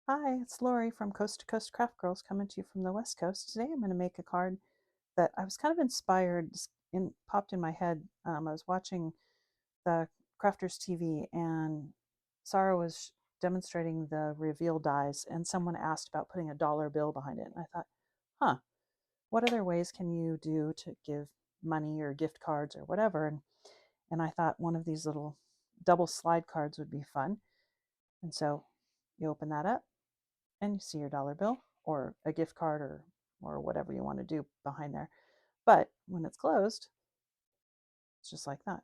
Hi, it's Lori from Coast to Coast Craft Girls coming to you from the West Coast. Today I'm going to make a card that I was kind of inspired, popped in my head. I was watching the Crafters TV and Sarah was demonstrating the reveal dies, and someone asked about putting a dollar bill behind it. And I thought, huh, what other ways can you do to give money or gift cards or whatever? And I thought one of these little double slide cards would be fun. And so you open that up and you see your dollar bill or a gift card or whatever you want to do behind there. But when it's closed, it's just like that.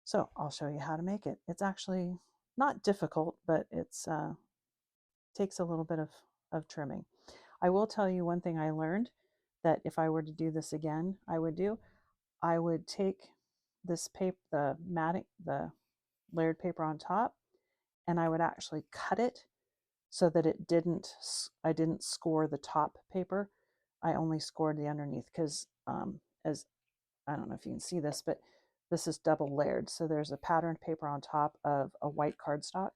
So I'll show you how to make it. It's actually not difficult, but it's takes a little bit of trimming. I will tell you one thing I learned that if I were to do this again, I would take this paper, the layered paper on top, and I would actually cut it so that I didn't score the top paper. I only scored the underneath because as I don't know if you can see this, but this is double layered. So there's a patterned paper on top of a white cardstock.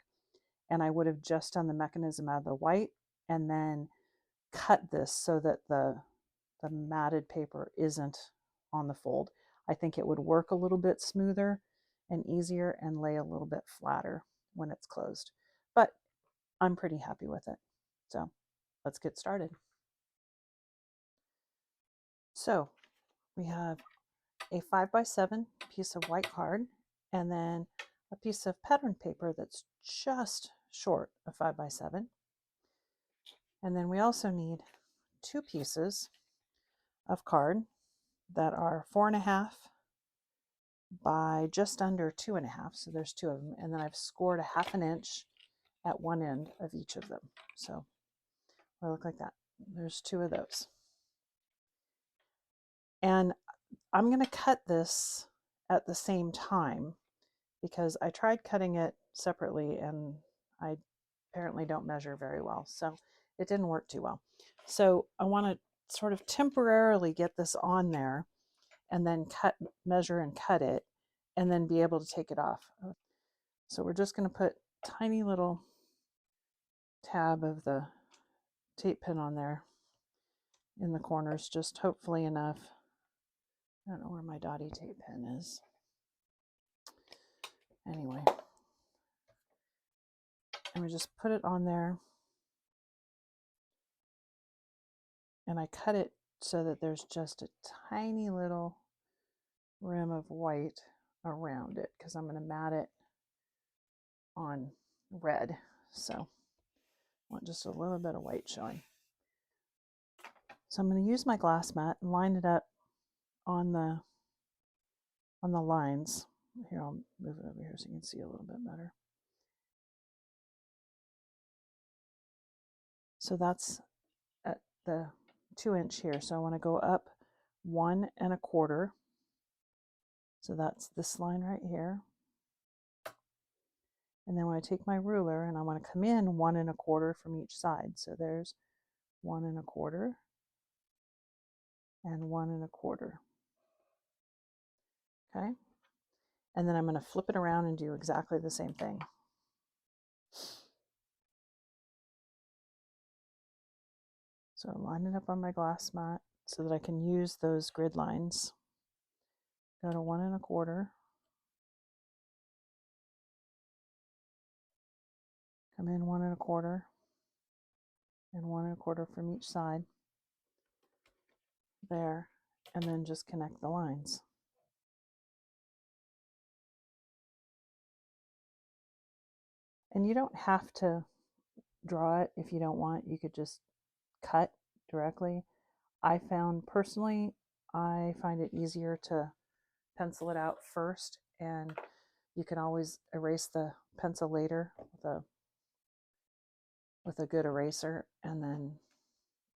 And I would have just done the mechanism out of the white and then cut this so that the matted paper isn't on the fold. I think it would work a little bit smoother and easier and lay a little bit flatter when it's closed. But I'm pretty happy with it. So let's get started. So we have a 5x7 piece of white card and then a piece of pattern paper that's just short of 5x7. And then we also need two pieces of card that are 4.5 by just under 2.5. So there's two of them. And then I've scored a 1/2 inch at one end of each of them. So they look like that. There's two of those. And I'm going to cut this at the same time because I tried cutting it separately and I apparently don't measure very well. So it didn't work too well. So I want to sort of temporarily get this on there and then measure and cut it and then be able to take it off. So we're just going to put tiny little tab of the tape pin on there in the corners, just hopefully enough. I don't know where my Dottie tape pin is. Anyway, and we just put it on there and I cut it so that there's just a tiny little rim of white around it because I'm going to mat it on red. So I want just a little bit of white showing. So I'm going to use my glass mat and line it up on the lines. Here, I'll move it over here so you can see a little bit better. So that's at the 2-inch here. So I want to go up 1.25. So that's this line right here. And then when I take my ruler and I want to come in 1.25 from each side. So there's 1.25 and 1.25. Okay. And then I'm going to flip it around and do exactly the same thing. So line it up on my glass mat so that I can use those grid lines. Go to 1.25. Come in 1.25 and 1.25 from each side. There. And then just connect the lines. And you don't have to draw it if you don't want. You could just cut directly. I found personally, I find it easier to pencil it out first, and you can always erase the pencil later with a good eraser, and then,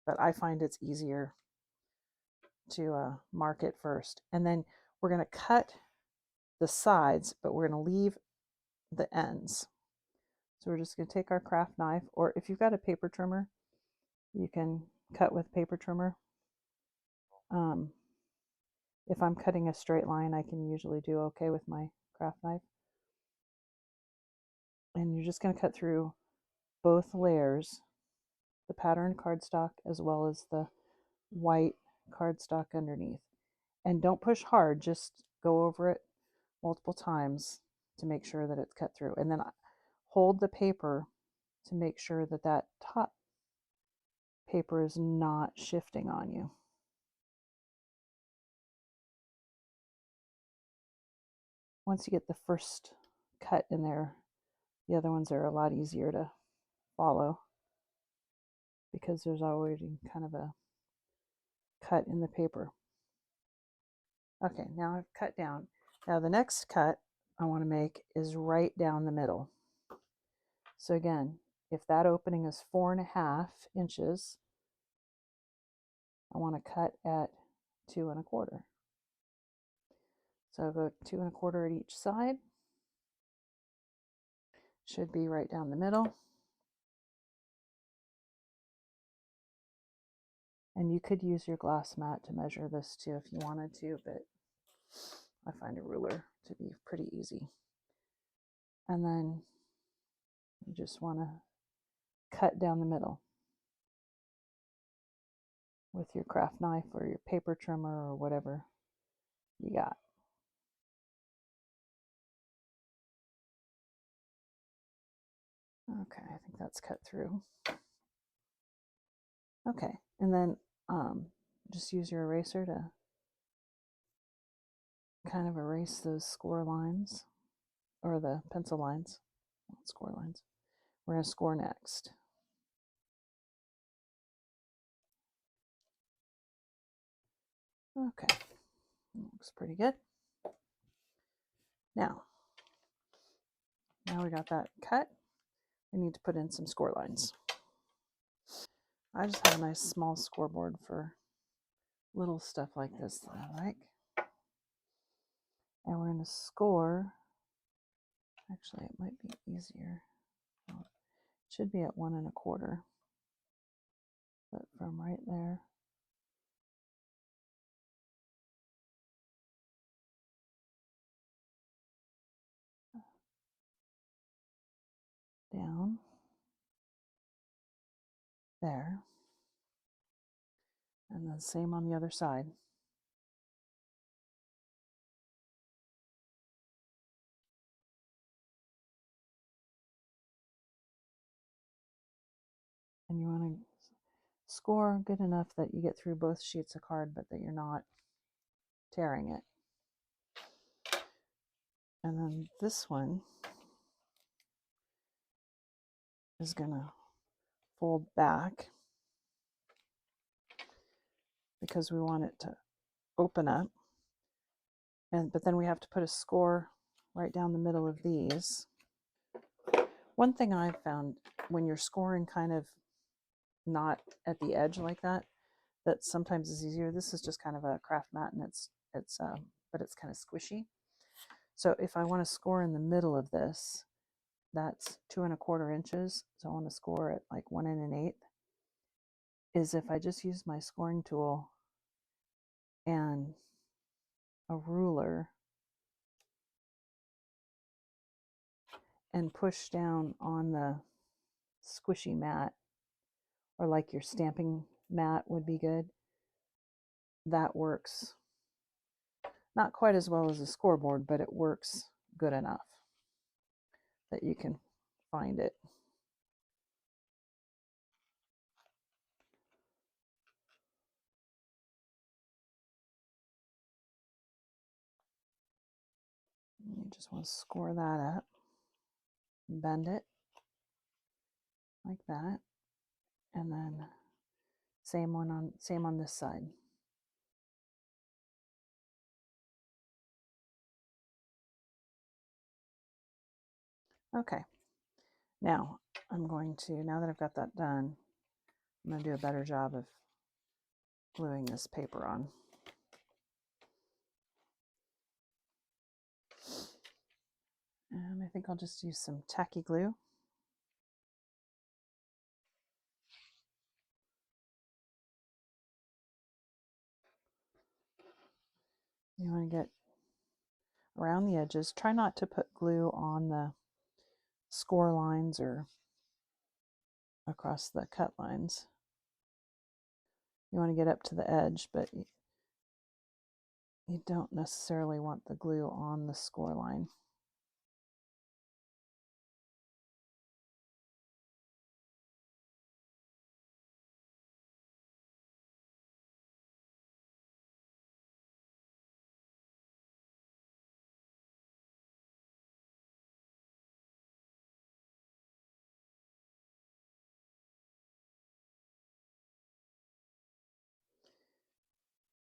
but I find it's easier to mark it first. And then we're going to cut the sides, but we're going to leave the ends. So we're just going to take our craft knife, or if you've got a paper trimmer, you can cut with paper trimmer. If I'm cutting a straight line, I can usually do okay with my craft knife. And you're just going to cut through both layers, the patterned cardstock as well as the white cardstock underneath. And don't push hard, just go over it multiple times to make sure that it's cut through. And then hold the paper to make sure that that top paper is not shifting on you. Once you get the first cut in there, the other ones are a lot easier to follow because there's already kind of a cut in the paper. Okay, now I've cut down. Now the next cut I want to make is right down the middle. So again, if that opening is 4.5 inches, I want to cut at 2 1/4. So I'll go 2 1/4 at each side. Should be right down the middle. And you could use your glass mat to measure this too if you wanted to, but I find a ruler to be pretty easy. And then you just want to cut down the middle with your craft knife or your paper trimmer or whatever you got. Okay, I think that's cut through. Okay, and then just use your eraser to kind of erase those score lines, or the pencil lines, not score lines. We're going to score next. Okay, looks pretty good. Now we got that cut. We need to put in some score lines. I just have a nice small scoreboard for little stuff like this that I like. And we're going to score. Actually, it might be easier. Well, it should be at 1 1/4. But from right there down there, and then same on the other side. And you want to score good enough that you get through both sheets of card, but that you're not tearing it. And then this one is going to fold back because we want it to open up. But then we have to put a score right down the middle of these. One thing I've found when you're scoring kind of not at the edge like that, that sometimes is easier. This is just kind of a craft mat, and but it's kind of squishy. So if I want to score in the middle of this, that's 2 1/4 inches. So I want to score at like 1 1/8. Is if I just use my scoring tool and a ruler and push down on the squishy mat, or like your stamping mat would be good. That works not quite as well as a scoreboard, but it works good enough that you can find it. You just want to score that up, bend it like that, and then same on this side. Okay, now now that I've got that done, I'm going to do a better job of gluing this paper on. And I think I'll just use some tacky glue. You want to get around the edges. Try not to put glue on the score lines or across the cut lines. You want to get up to the edge, but you don't necessarily want the glue on the score line.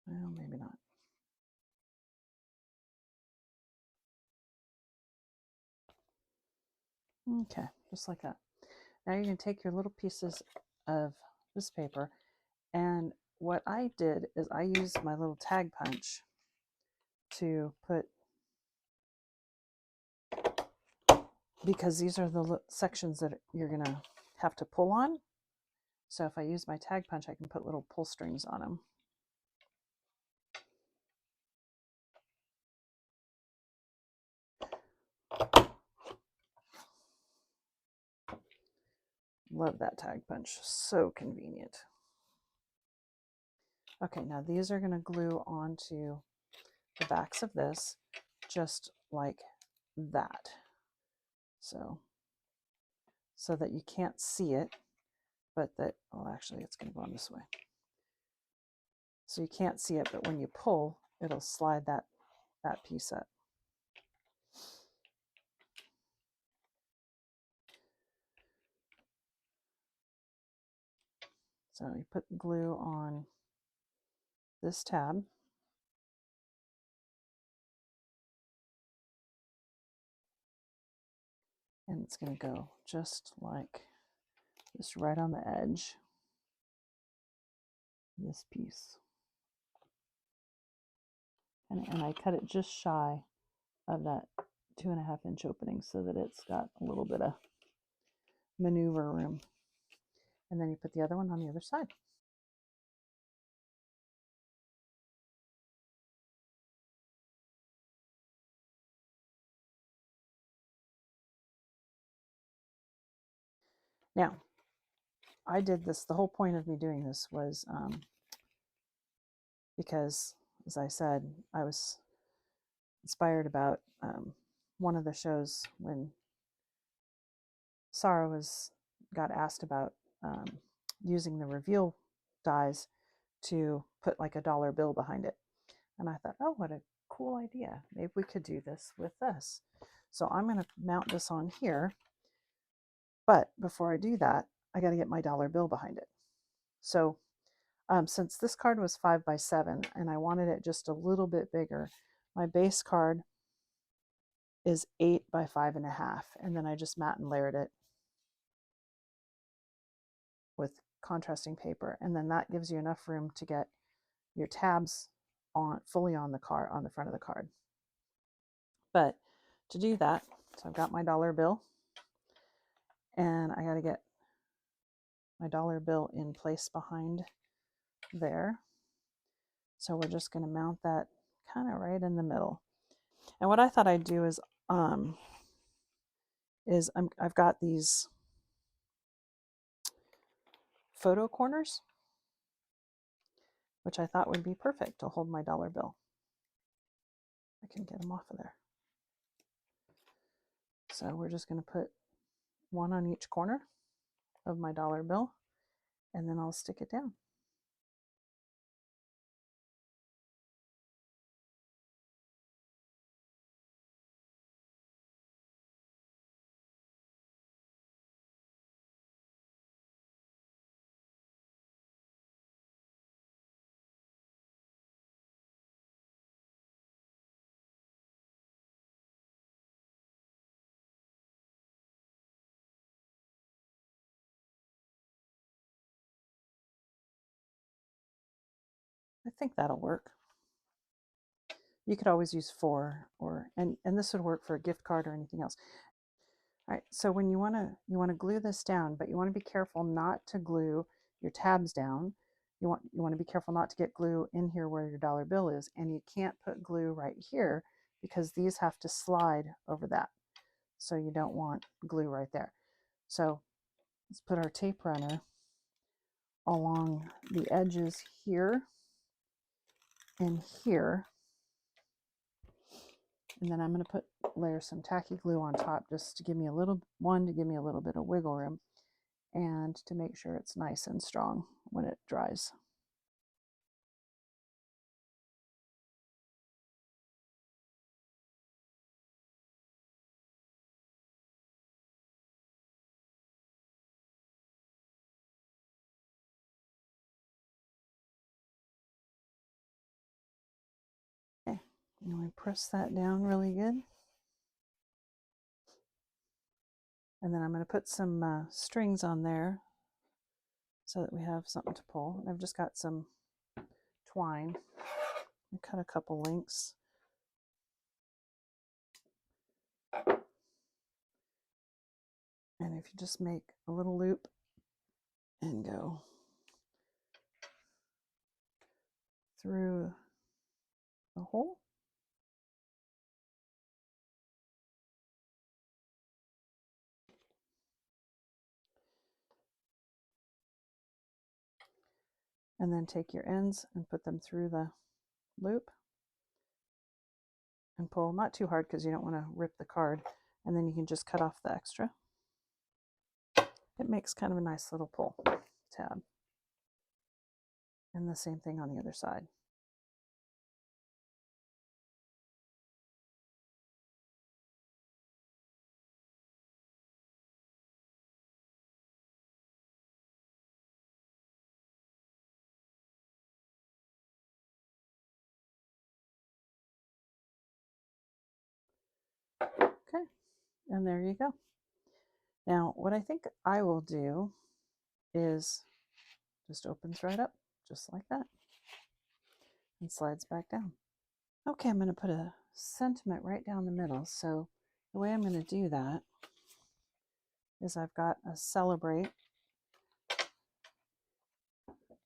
Well, maybe not. Okay, just like that. Now you're going to take your little pieces of this paper, and what I did is I used my little tag punch to put, because these are the sections that you're going to have to pull on. So if I use my tag punch, I can put little pull strings on them. Love that tag punch, so convenient. Okay, now these are going to glue onto the backs of this just like that. So that you can't see it, but that, well, actually it's going to go on this way. So you can't see it, but when you pull, it'll slide that piece up. So you put glue on this tab. And it's going to go just like this, right on the edge of this piece. And I cut it just shy of that 2.5 inch opening so that it's got a little bit of maneuver room. And then you put the other one on the other side. Now, I did this, the whole point of me doing this was because, as I said, I was inspired about one of the shows when Sarah got asked about using the reveal dies to put like a dollar bill behind it. And I thought, oh, what a cool idea. Maybe we could do this with this. So I'm going to mount this on here. But before I do that, I got to get my dollar bill behind it. So since this card was 5x7 and I wanted it just a little bit bigger, my base card is 8x5.5. And then I just mat and layered it with contrasting paper. And then that gives you enough room to get your tabs on fully on the card, on the front of the card. But to do that, so I've got my dollar bill, and I got to get my dollar bill in place behind there. So we're just going to mount that kind of right in the middle. And what I thought I'd do is I've got these photo corners, which I thought would be perfect to hold my dollar bill. I can get them off of there. So we're just going to put one on each corner of my dollar bill, and then I'll stick it down. I think that'll work. You could always use 4, and this would work for a gift card or anything else. All right, so when you want to glue this down, but you want to be careful not to glue your tabs down. You want to be careful not to get glue in here where your dollar bill is, and you can't put glue right here because these have to slide over that. So you don't want glue right there. So Let's put our tape runner along the edges here and here. And then I'm going to layer some tacky glue on top just to give me a little, to give me a little bit of wiggle room and to make sure it's nice and strong when it dries. Okay, and we press that down really good. And then I'm going to put some strings on there so that we have something to pull. I've just got some twine. I cut a couple links. And if you just make a little loop and go through the hole, and then take your ends and put them through the loop and pull, not too hard because you don't want to rip the card, and then you can just cut off the extra. It makes kind of a nice little pull tab. And the same thing on the other side. Okay, and there you go. Now, what I think I will do is just opens right up, just like that, and slides back down. Okay, I'm going to put a sentiment right down the middle. So the way I'm going to do that is I've got a celebrate,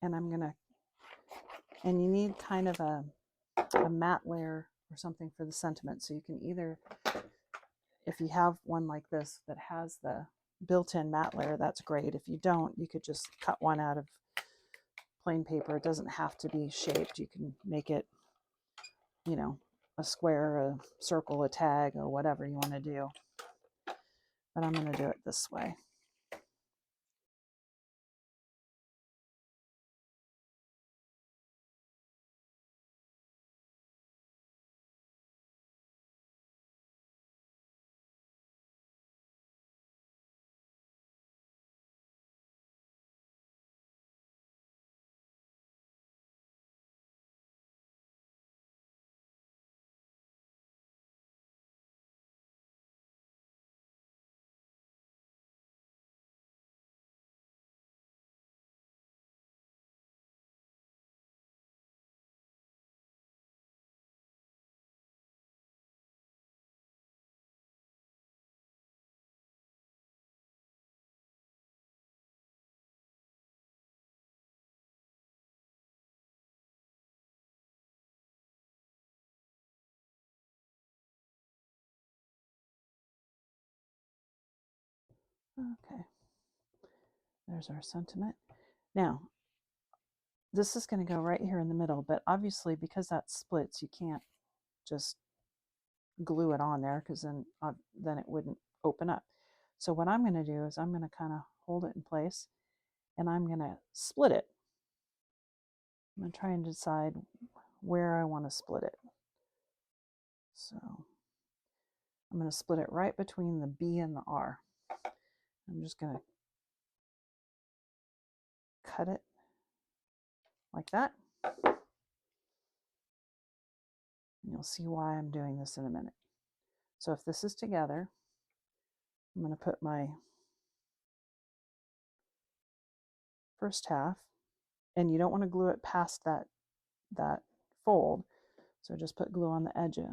and I'm going to, and you need kind of a matte layer or something for the sentiment. So you can either, if you have one like this that has the built-in matte layer, that's great. If you don't, you could just cut one out of plain paper. It doesn't have to be shaped. You can make it, you know, a square, a circle, a tag, or whatever you want to do. But I'm going to do it this way. Okay, there's our sentiment. Now, this is going to go right here in the middle, but obviously because that splits, you can't just glue it on there because then it wouldn't open up. So what I'm going to do is I'm going to kind of hold it in place, and I'm going to split it. I'm going to try and decide where I want to split it. So I'm going to split it right between the B and the R. I'm just going to cut it like that. And you'll see why I'm doing this in a minute. So if this is together, I'm going to put my first half, and you don't want to glue it past that fold. So just put glue on the edge, and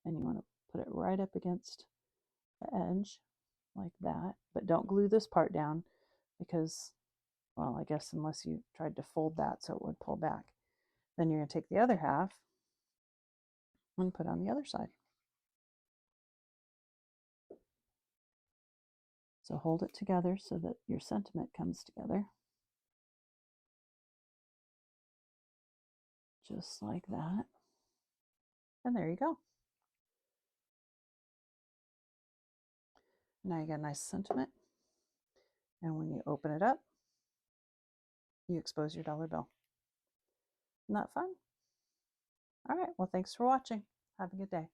you want to put it right up against the edge like that. But don't glue this part down because, well, I guess unless you tried to fold that so it would pull back. Then you're going to take the other half and put on the other side. So hold it together so that your sentiment comes together. Just like that. And there you go. Now you got a nice sentiment. And when you open it up, you expose your dollar bill. Isn't that fun? All right, well, thanks for watching. Have a good day.